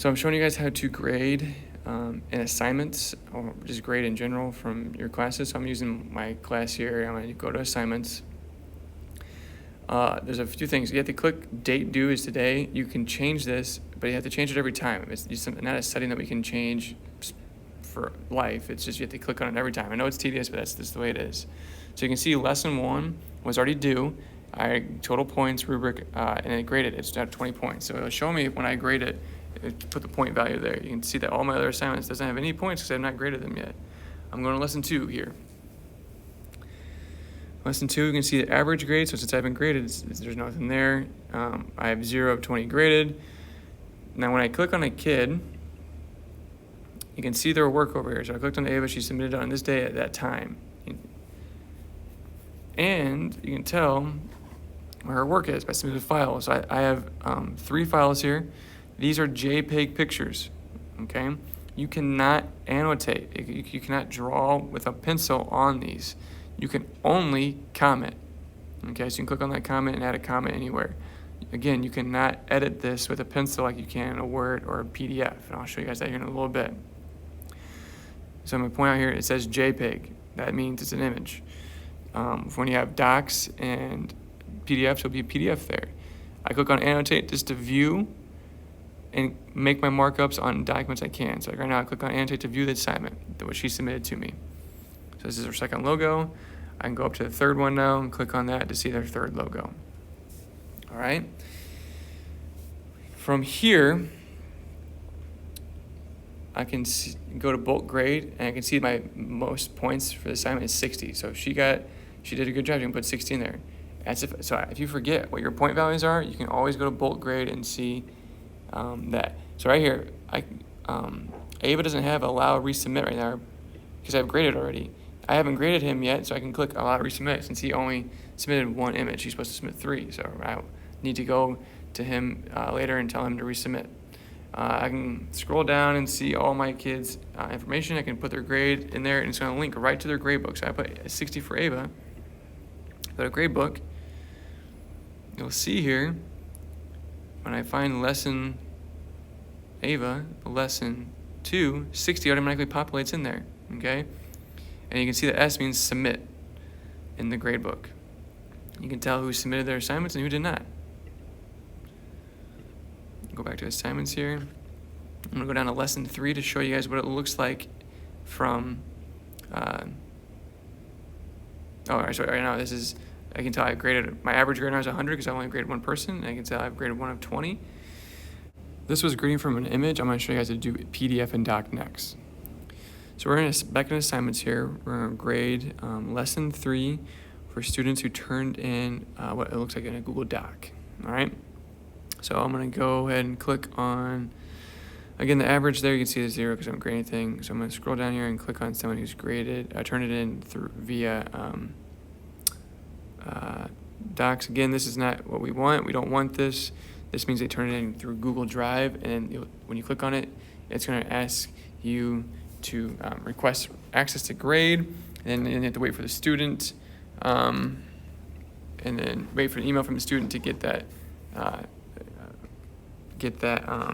So I'm showing you guys how to grade in assignments, or just grade in general from your classes. So I'm using my class here. I'm going to go to assignments. There's a few things. You have to click date due is today. You can change this, but you have to change it every time. It's just not a setting that we can change for life. It's just you have to click on it every time. I know it's tedious, but that's just the way it is. So you can see lesson 1 was already due. I total points, rubric, and it graded. It's at 20 points. So it'll show me when I grade it, put the point value there. You can see that all my other assignments doesn't have any points because I've not graded them yet. I'm going to lesson 2 here. Lesson 2, you can see the average grade. So since I haven't graded, there's nothing there. I have 0 of 20 graded. Now when I click on a kid, you can see their work over here. So I clicked on Ava. She submitted it on this day at that time. And you can tell where her work is by submitted files. So I have 3 files here. These are JPEG pictures, okay? You cannot annotate. You cannot draw with a pencil on these. You can only comment, okay? So you can click on that comment and add a comment anywhere. Again, you cannot edit this with a pencil like you can in a Word or a PDF, and I'll show you guys that here in a little bit. So I'm going to point out here, it says JPEG. That means it's an image. When you have docs and PDFs, it'll be a PDF there. I click on annotate just to view and make my markups on documents I can. So right now I click on annotate to view the assignment, what she submitted to me. So this is her second logo. I can go up to the third one now and click on that to see their third logo. All right. From here, I can go to bulk grade, and I can see my most points for the assignment is 60. So she did a good job. You can put 60 in there. So if you forget what your point values are, you can always go to bulk grade and see that. So right here, Ava doesn't have allow resubmit right now because I've graded already. I haven't graded him yet, so I can click allow resubmit since he only submitted 1 image. He's supposed to submit 3, so I need to go to him later and tell him to resubmit. I can scroll down and see all my kids' information. I can put their grade in there, and it's going to link right to their grade book. So I put a 60 for Ava. Go to grade book. You'll see here, when I find lesson Ava, lesson 2, 60 automatically populates in there, okay? And you can see the S means submit in the grade book. You can tell who submitted their assignments and who did not. Go back to assignments here. I'm going to go down to lesson 3 to show you guys what it looks like from, right now this is, I can tell I've graded, my average grade now is 100 because I only graded 1 person, and I can tell I've graded 1 of 20. This was grading from an image. I'm going to show you guys how to do PDF and doc next. So we're back in assignments here. We're going to grade lesson 3 for students who turned in what it looks like in a Google Doc, all right? So I'm going to go ahead and click on, again, the average there. You can see the 0 because I don't grade anything. So I'm going to scroll down here and click on someone who's graded. I turn it in via Docs. Again, this is not what we want. We don't want this. This means they turn it in through Google Drive, and when you click on it, it's going to ask you to request access to grade, and then you have to wait for the student, and then wait for an email from the student to get that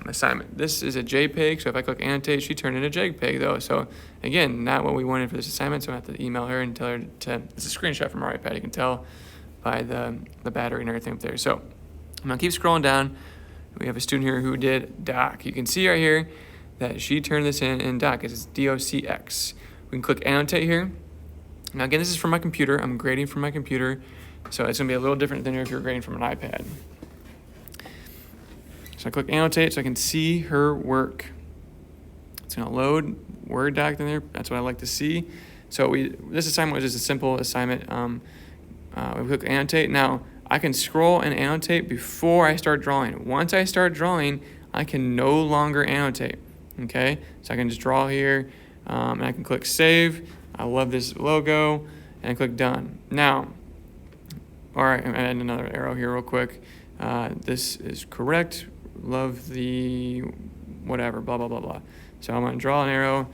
assignment. This is a JPEG, so if I click annotate, she turned in a JPEG though. So again, not what we wanted for this assignment, so I have to email her and tell her it's a screenshot from our iPad. You can tell by the battery and everything up there. So I'm gonna keep scrolling down. We have a student here who did doc. You can see right here that she turned this in doc. It's DOCX. We can click annotate here. Now again, this is from my computer. I'm grading from my computer, so it's gonna be a little different than if you're grading from an iPad. So I click annotate so I can see her work. It's gonna load Word doc in there. That's what I like to see. So this assignment was just a simple assignment. We click annotate. Now I can scroll and annotate before I start drawing. Once I start drawing, I can no longer annotate. Okay, so I can just draw here, and I can click save. I love this logo, and I click done. Now, all right, I'm adding another arrow here real quick. This is correct. Love the whatever, blah, blah, blah, blah. So I'm going to draw an arrow.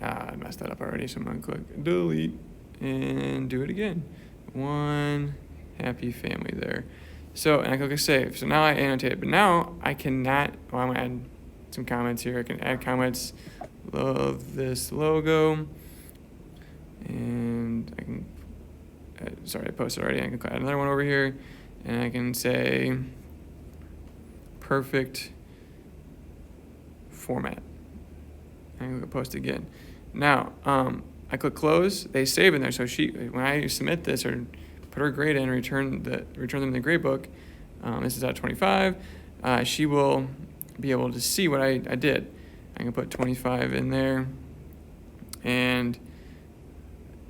I messed that up already, so I'm going to click delete and do it again. One happy family there. So, and I click save. So now I annotate it, but now I cannot, well, I'm gonna add some comments here. I can add comments, love this logo, and I can, sorry, I posted already. I can add another one over here, and I can say perfect format. And click post again. Now, I click close. They save in there. So when I submit this or put her grade in, return them in the grade book. This is at 25. She will be able to see what I did. I can put 25 in there, and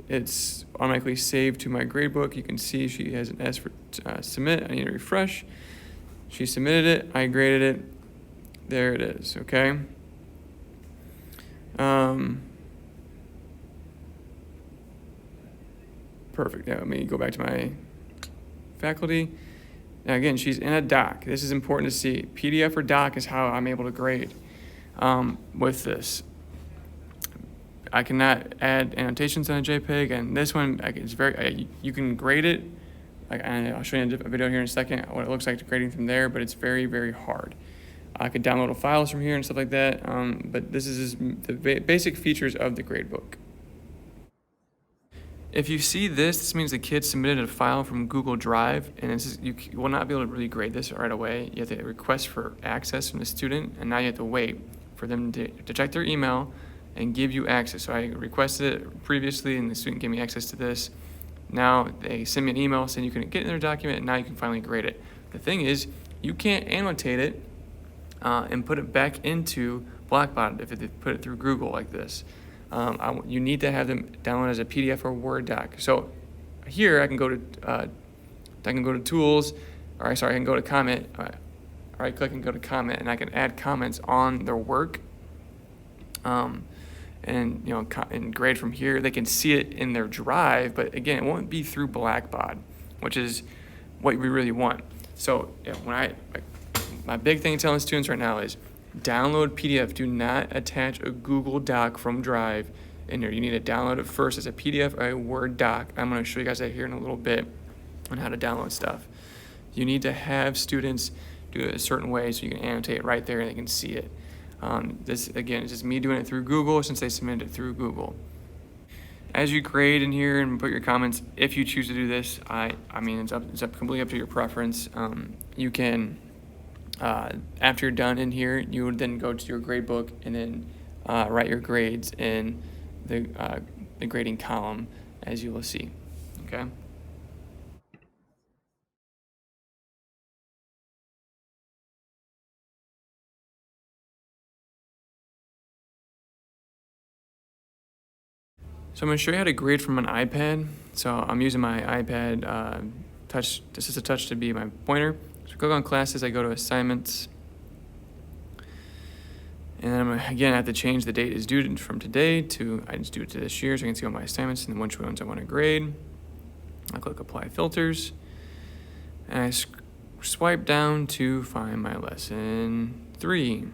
it's automatically saved to my grade book. You can see she has an S for submit. I need to refresh. She submitted it. I graded it. There it is. Okay. Perfect. Now let me go back to my faculty. Now again, she's in a doc. This is important to see. PDF or doc is how I'm able to grade with this. I cannot add annotations on a JPEG, and this one it's you can grade it. I'll show you a video here in a second what it looks like grading from there, but it's very, very hard. I could download files from here and stuff like that, but this is the basic features of the gradebook. If you see this means the kid submitted a file from Google Drive, and you will not be able to really grade this right away. You have to request for access from the student, and now you have to wait for them to check their email and give you access. So I requested it previously, and the student gave me access to this. Now they send me an email saying you can get in their document, and now you can finally grade it. The thing is, you can't annotate it and put it back into Blackbaud if they put it through Google like this. You need to have them download as a PDF or Word doc. So here I can go to tools, or I can go to comment. Right click and go to comment, and I can add comments on their work. And and grade from here. They can see it in their drive, but again, it won't be through Blackbaud, which is what we really want. So my big thing telling students right now is download PDF. Do not attach a Google Doc from Drive in here. You need to download it first as a PDF or a Word doc. I'm going to show you guys that here in a little bit on how to download stuff. You need to have students do it a certain way so you can annotate it right there and they can see it. This again is just me doing it through Google since they submitted it through Google. As you grade in here and put your comments, if you choose to do this, it's completely up to your preference. You can, after you're done in here, you would then go to your grade book and then write your grades in the grading column, as you will see. Okay. So I'm going to show you how to grade from an iPad. So I'm using my iPad touch. This is a touch to be my pointer. So click on classes. I go to assignments. And then again, I have to change the date is due from today to, I just do it to this year so I can see all my assignments and which ones I want to grade. I click apply filters. And I swipe down to find my lesson 3.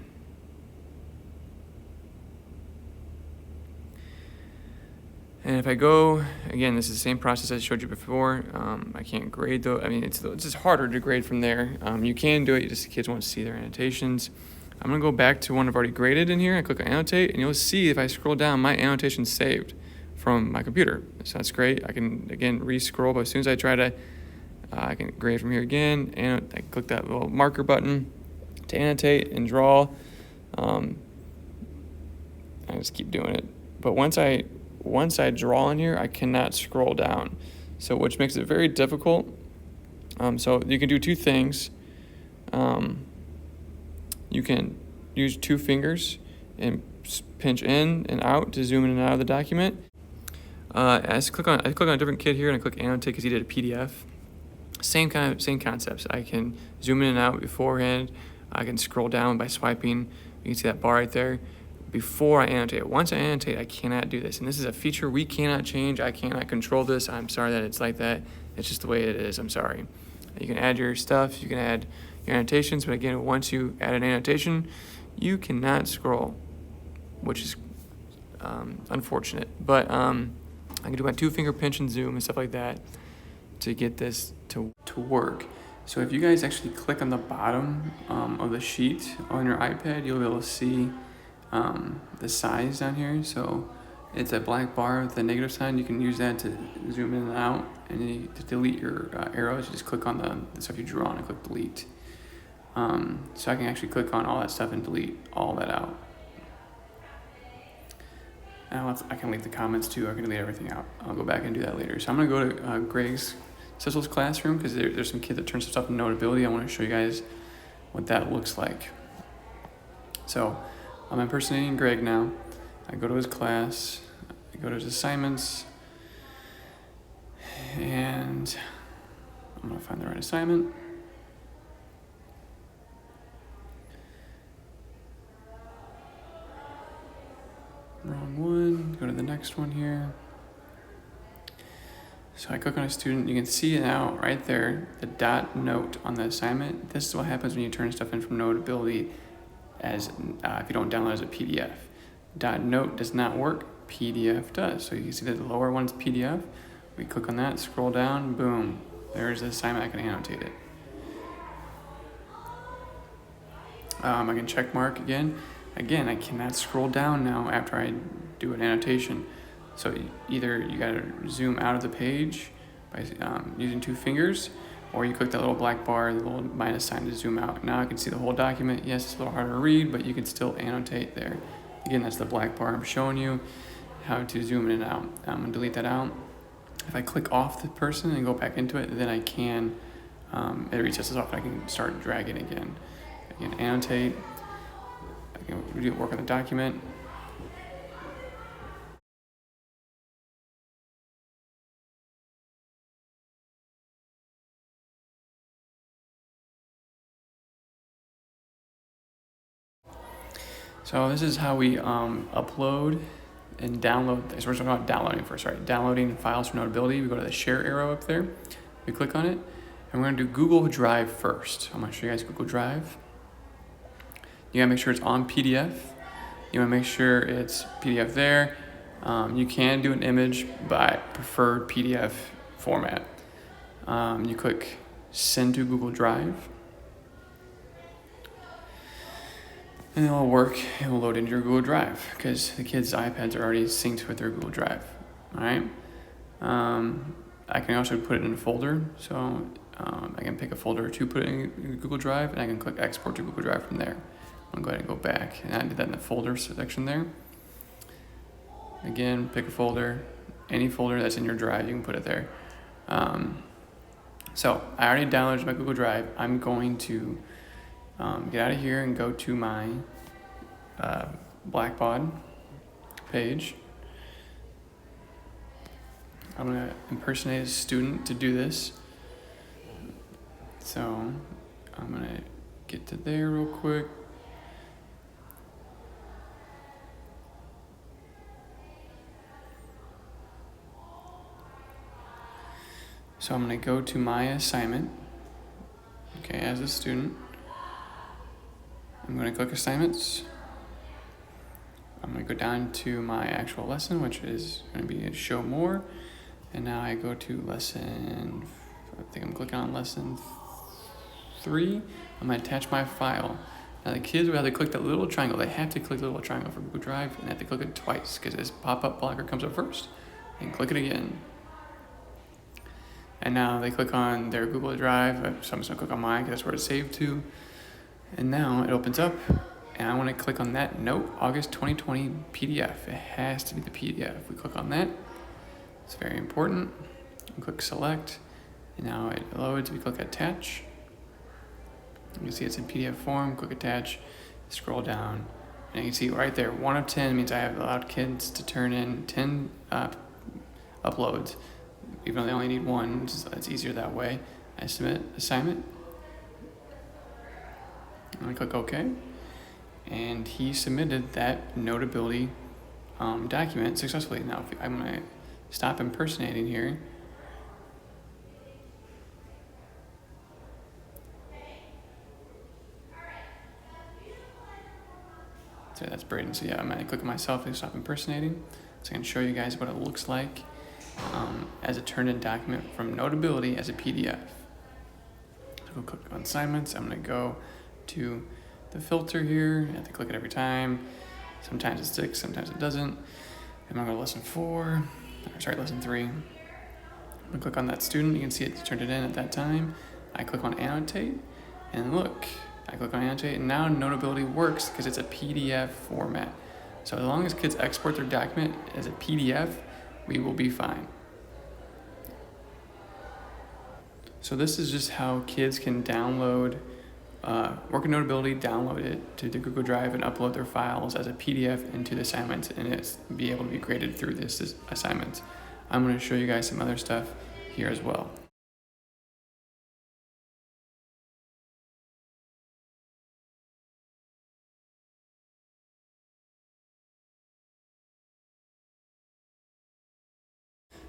And if I go, again, this is the same process I showed you before. I can't grade though. It's just harder to grade from there. You can do it, the kids want to see their annotations. I'm gonna go back to one I've already graded in here. I click on annotate, and you'll see if I scroll down, my annotation's saved from my computer. So that's great. I can, again, re-scroll, but as soon as I try to, I can grade from here again, and I click that little marker button to annotate and draw. I just keep doing it. But once I draw in here, I cannot scroll down, so which makes it very difficult. So you can do two things. You can use 2 fingers and pinch in and out to zoom in and out of the document. I click on a different kid here and I click annotate because he did a PDF. Same concepts. I can zoom in and out beforehand. I can scroll down by swiping. You can see that bar right there. Before I annotate. Once I annotate, I cannot do this. And this is a feature we cannot change. I cannot control this. I'm sorry that it's like that. It's just the way it is. I'm sorry. You can add your stuff. You can add your annotations. But again, once you add an annotation, you cannot scroll, which is unfortunate. But I can do my 2-finger pinch and zoom and stuff like that to get this to work. So if you guys actually click on the bottom of the sheet on your iPad, you'll be able to see the size down here. So it's a black bar with a negative sign. You can use that to zoom in and out. And then to delete your arrows, you just click on the stuff you drew on and click delete. So I can actually click on all that stuff and delete all that out. And I can leave the comments too. I can delete everything out. I'll go back and do that later. So I'm gonna go to Greg's Cecil's classroom because there's some kids that turn some stuff into Notability. I want to show you guys what that looks like. So I'm impersonating Greg now. I go to his class, I go to his assignments, and I'm gonna find the right assignment. Wrong one, go to the next one here. So I click on a student, you can see now right there, the dot note on the assignment. This is what happens when you turn stuff in from Notability as if you don't download as a PDF. Dot note does not work, PDF does. So you can see that the lower one's PDF. We click on that, scroll down, boom. There's the assignment, I can annotate it. I can check mark again. Again, I cannot scroll down now after I do an annotation. So either you gotta zoom out of the page by using 2 fingers, or you click that little black bar, the little minus sign to zoom out. Now I can see the whole document. Yes, it's a little harder to read, but you can still annotate there. Again, that's the black bar. I'm showing you how to zoom in and out. I'm gonna delete that out. If I click off the person and go back into it, then I can, it resets off and I can start dragging again. I can annotate, I can work on the document. So this is how we upload and download. So we're talking about downloading first, right? Downloading files from Notability. We go to the share arrow up there. We click on it, and we're gonna do Google Drive first. I'm gonna show you guys Google Drive. You gotta make sure it's on PDF. You wanna make sure it's PDF there. You can do an image, but I prefer PDF format. You click Send to Google Drive. And it'll work, it will load into your Google Drive because the kids' iPads are already synced with their Google Drive. All right. I can also put it in a folder. So I can pick a folder to put it in Google Drive, and I can click export to Google Drive from there. I'm going to go ahead and go back, and I did that in the folder section there. Again, pick a folder, any folder that's in your drive, you can put it there. So I already downloaded my Google Drive. I'm going to get out of here and go to my Blackbaud page. I'm going to impersonate a student to do this. So I'm going to get to there real quick. So I'm going to go to my assignment, okay, as a student. I'm going to click assignments. I'm going to go down to my actual lesson, which is going to be show more. And now I go to lesson, I think I'm clicking on lesson 3. I'm going to attach my file. Now the kids will have to click that little triangle. They have to click the little triangle for Google Drive, and they have to click it twice because this pop-up blocker comes up first. And click it again. And now they click on their Google Drive. So I'm just gonna click on mine because that's where it's saved to. And now it opens up, and I want to click on that note, August 2020 PDF. It has to be the PDF. We click on that. It's very important. We click select, and now it loads. We click attach. You can see it's in PDF form. Click attach, scroll down, and you can see right there, 1 of 10 means I have allowed kids to turn in 10 uploads. Even though they only need 1, it's easier that way. I submit assignment. I click OK, and he submitted that Notability document successfully. Now I'm going to stop impersonating here. So that's Braden. So yeah, I'm going to click on myself and stop impersonating. So I can show you guys what it looks like as a turned-in document from Notability as a PDF. Go click on assignments. I'm going to go to the filter here. I have to click it every time. Sometimes it sticks, sometimes it doesn't. I'm going to go to lesson 4, or sorry, lesson 3. I'm going to click on that student. You can see it turned it in at that time. I click on annotate, and look, I click on annotate, and now Notability works because it's a PDF format. So as long as kids export their document as a PDF, we will be fine. So this is just how kids can download, work in Notability, download it to the Google Drive and upload their files as a PDF into the assignment, and it's be able to be graded through this assignment. I'm going to show you guys some other stuff here as well.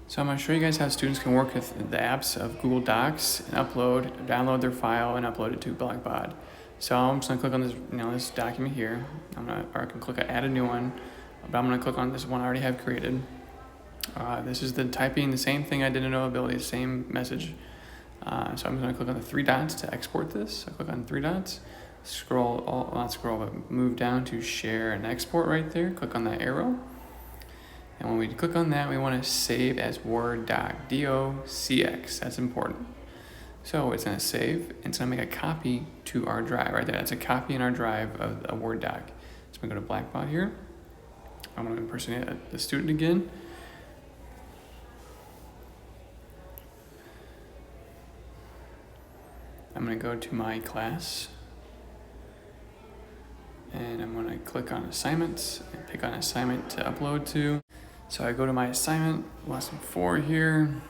So I'm going to show you guys how students can work with the apps of Google Docs and download their file and upload it to Blackbaud. So I'm just going to click on this, this document here. Or I can click on add a new one, but I'm going to click on this one I already have created. This is the same thing I did in Notability, same message. So I'm going to click on the 3 dots to export this. I click on 3 dots, move down to share and export right there. Click on that arrow. And when we click on that, we want to save as Word doc, DOCX. That's important. So it's going to save, and it's going to make a copy to our drive right there. That's a copy in our drive of a Word doc. So I'm going to go to Blackbaud here. I'm going to impersonate the student again. I'm going to go to my class, and I'm going to click on assignments and pick on assignment to upload to. So I go to my assignment, lesson 4 here.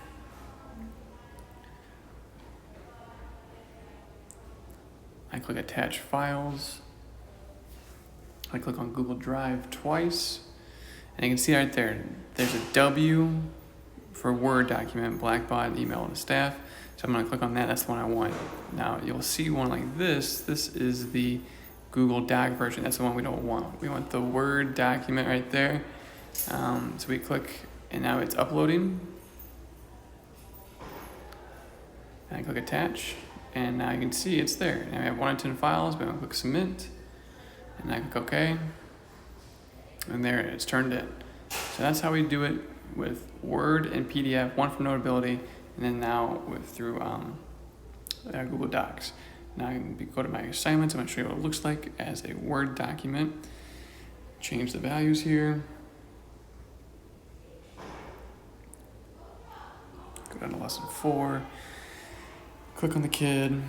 I click attach files. I click on Google Drive twice. And you can see right there, there's a W for Word document, Blackbaud, email to staff. So I'm going to click on that. That's the one I want. Now you'll see one like this. This is the Google Doc version. That's the one we don't want. We want the Word document right there. So we click, and now it's uploading. And I click attach, and now you can see it's there. And I have 1 of 10 files, but I'm going to click submit, and I click OK. And there it's turned in. So that's how we do it with Word and PDF, one for Notability, and then now through Google Docs. Now I can go to my assignments. I'm going to show you what it looks like as a Word document. Change the values here. Go down to lesson 4. Click on the kid.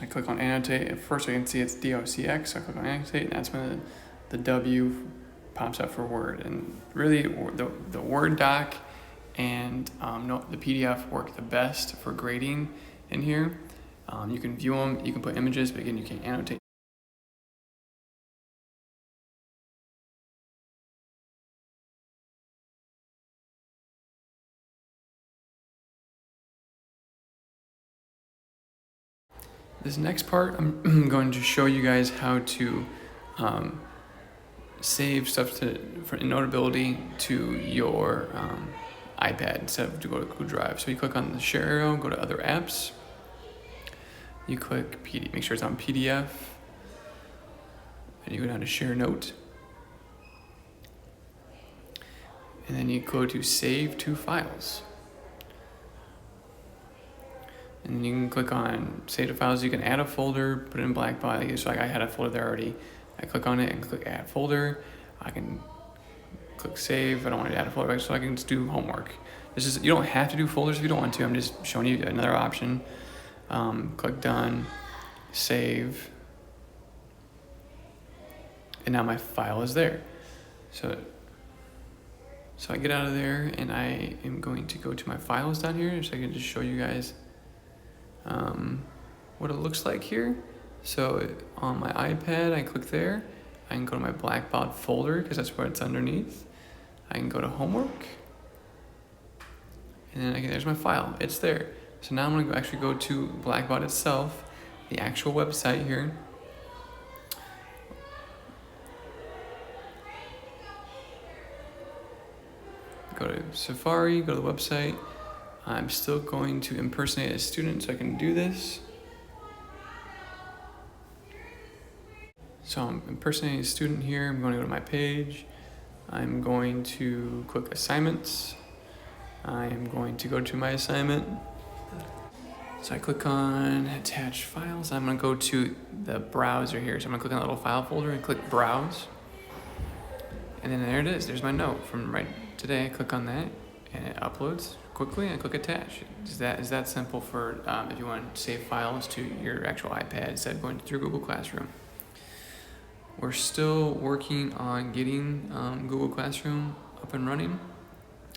I click on annotate. At first I can see it's DOCX, so I click on annotate, and that's when the W pops up for Word. And really, the Word doc and the PDF work the best for grading in here. You can view them, you can put images, but again, you can't annotate. This next part, I'm going to show you guys how to save stuff for Notability to your iPad instead of to go to Google Drive. So you click on the share arrow, go to other apps. You click PDF, make sure it's on PDF, and you go down to share note. And then you go to save to files. And you can click on save to files. You can add a folder, put it in Blackbaud. So I had a folder there already. I click on it and click add folder. I can click save. I don't want to add a folder, so I can just do homework. You don't have to do folders if you don't want to. I'm just showing you another option. Click done, save, and now my file is there. So I get out of there, and I am going to go to my files down here, so I can just show you guys what it looks like here. So on my iPad, I click there. I can go to my Blackbaud folder because that's where it's underneath. I can go to homework, and then there's my file. It's there. So now I'm going to actually go to Blackbaud itself, the actual website here. Go to Safari, go to the website. I'm still going to impersonate a student so I can do this. So I'm impersonating a student here. I'm going to go to my page. I'm going to click assignments. I am going to go to my assignment. So I click on attach files. I'm gonna go to the browser here. So I'm gonna click on the little file folder and click browse. And then there it is, there's my note from right today. I click on that and it uploads quickly and I click attach. Is that simple for if you want to save files to your actual iPad instead of going through Google Classroom. We're still working on getting Google Classroom up and running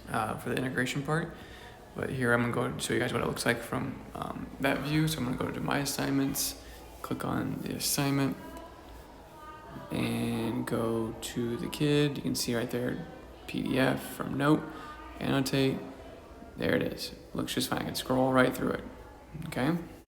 for the integration part. But here I'm gonna go show you guys what it looks like from that view. So I'm gonna go to my assignments, click on the assignment, and go to the kid. You can see right there, PDF from Note, annotate. There it is. Looks just fine. I can scroll right through it. Okay.